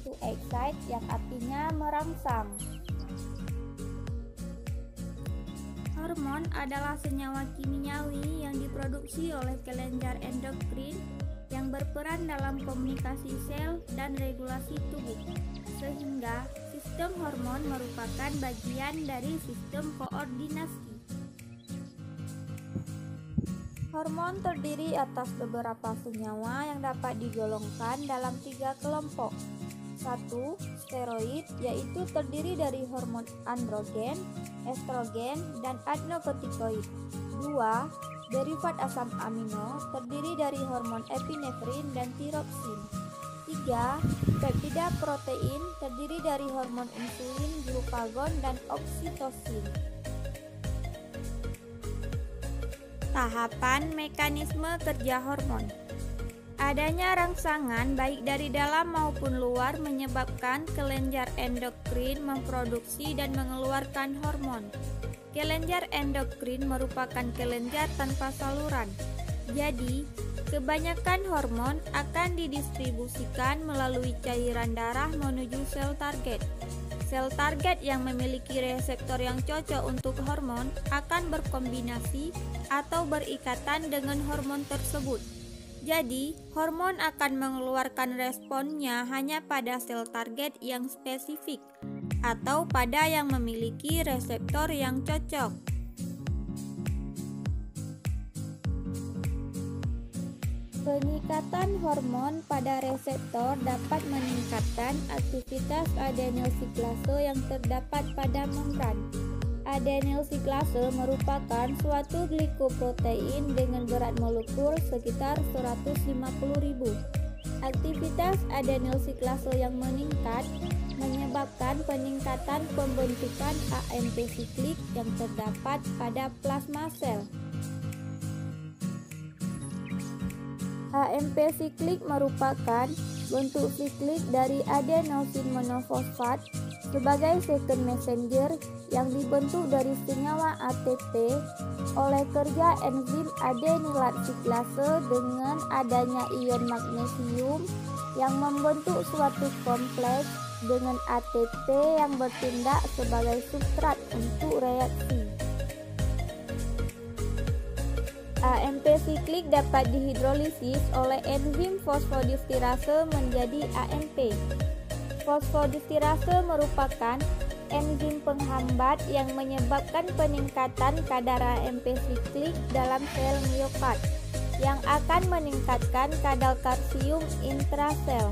to excite yang artinya merangsang. Hormon adalah senyawa kimiawi yang diproduksi oleh kelenjar endokrin yang berperan dalam komunikasi sel dan regulasi tubuh, sehingga sistem hormon merupakan bagian dari sistem koordinasi. Hormon terdiri atas beberapa senyawa yang dapat digolongkan dalam 3 kelompok. 1. Steroid, yaitu terdiri dari hormon androgen, estrogen, dan adenokortikoid. 2. Derivat asam amino, terdiri dari hormon epinefrin dan tiroksin. 3. Peptida protein, terdiri dari hormon insulin, glukagon, dan oksitosin. Tahapan mekanisme kerja hormon. Adanya rangsangan baik dari dalam maupun luar menyebabkan kelenjar endokrin memproduksi dan mengeluarkan hormon. Kelenjar endokrin merupakan kelenjar tanpa saluran. Jadi, kebanyakan hormon akan didistribusikan melalui cairan darah menuju sel target. Sel target yang memiliki reseptor yang cocok untuk hormon akan berkombinasi atau berikatan dengan hormon tersebut. Jadi, hormon akan mengeluarkan responnya hanya pada sel target yang spesifik atau pada yang memiliki reseptor yang cocok. Pengikatan hormon pada reseptor dapat meningkatkan aktivitas adenyl siklase yang terdapat pada membran. Adenyl siklase merupakan suatu glikoprotein dengan berat molekul sekitar 150.000. Aktivitas adenyl siklase yang meningkat menyebabkan peningkatan pembentukan AMP siklik yang terdapat pada plasma sel. AMP siklik merupakan bentuk siklik dari adenosin monofosfat sebagai second messenger yang dibentuk dari senyawa ATP oleh kerja enzim adenilat siklase dengan adanya ion magnesium yang membentuk suatu kompleks dengan ATP yang bertindak sebagai substrat untuk reaksi. AMP siklik dapat dihidrolisis oleh enzim fosfodiesterase menjadi AMP. Fosfodiesterase merupakan enzim penghambat yang menyebabkan peningkatan kadar AMP siklik dalam sel miokard yang akan meningkatkan kadar kalsium intrasel.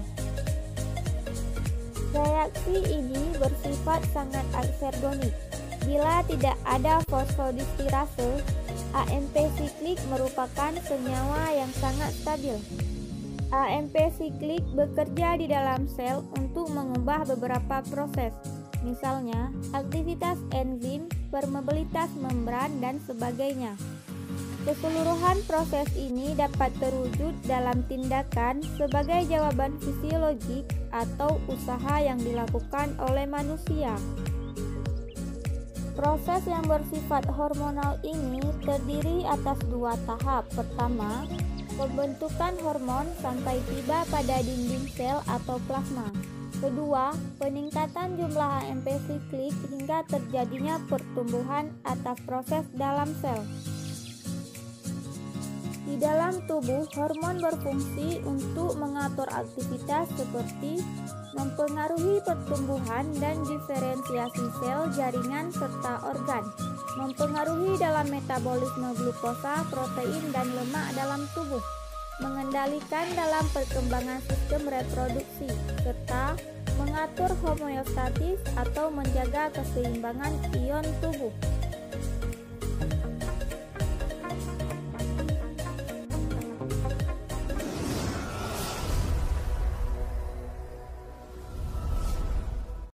Reaksi ini bersifat sangat eksergonik. Bila tidak ada fosfodiesterase, AMP siklik merupakan senyawa yang sangat stabil. AMP siklik bekerja di dalam sel untuk mengubah beberapa proses, misalnya aktivitas enzim, permeabilitas membran, dan sebagainya. Keseluruhan proses ini dapat terwujud dalam tindakan sebagai jawaban fisiologik atau usaha yang dilakukan oleh manusia. Proses yang bersifat hormonal ini terdiri atas 2 tahap. Pertama, pembentukan hormon sampai tiba pada dinding sel atau plasma. Kedua, peningkatan jumlah AMP siklik hingga terjadinya pertumbuhan atas proses dalam sel. Di dalam tubuh, hormon berfungsi untuk mengatur aktivitas seperti mempengaruhi pertumbuhan dan diferensiasi sel, jaringan, serta organ, mempengaruhi dalam metabolisme glukosa, protein, dan lemak dalam tubuh, mengendalikan dalam perkembangan sistem reproduksi, serta mengatur homeostatis atau menjaga keseimbangan ion tubuh.